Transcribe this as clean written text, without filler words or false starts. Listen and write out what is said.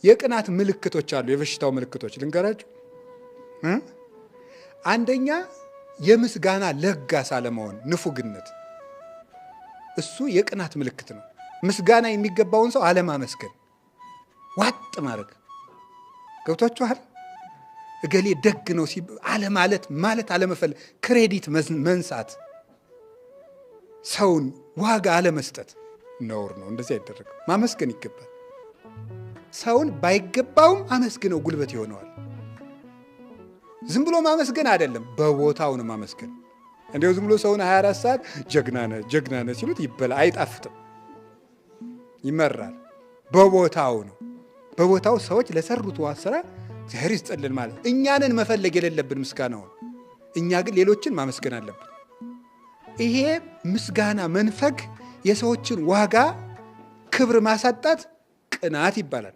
የቅናት ምልክቶች አሉ። የበሽታው ምልክቶች ልንገራችሁ። አንደኛ የምስጋና ለጋስ አለመሆን፣ ንፉግነት። እሱ የቅናት ምልክት ነው። ምስጋና የሚገባውን ሰው አለማመስገን፣ ዋጥ ማድረግ። ገብቷችኋል? እገሌ ደግ ነው ማለት አለመፈለግ፣ ክሬዲት መንሳት፣ ሰውን ዋጋ አለመስጠት ነውር ነው። እንደዚህ አይደረግም። ማመስገን ይገባል። ሰውን ባይገባውም አመስግነው ጉልበት ይሆነዋል። ዝም ብሎ ማመስገን አይደለም፣ በቦታው ነው ማመስገን። እንደው ዝም ብሎ ሰውን 24 ሰዓት ጀግና ነህ ሲሉት አይጣፍጥም፣ ይመራል። በቦታው ነው። በቦታው ሰዎች ለሰሩት ስራ እግዚአብሔር ይስጥልን ማለት። እኛንን መፈለግ የሌለብን ምስጋናውን፣ እኛ ግን ሌሎችን ማመስገን አለብን። ይሄ ምስጋና መንፈግ፣ የሰዎችን ዋጋ ክብር ማሳጣት ቅናት ይባላል።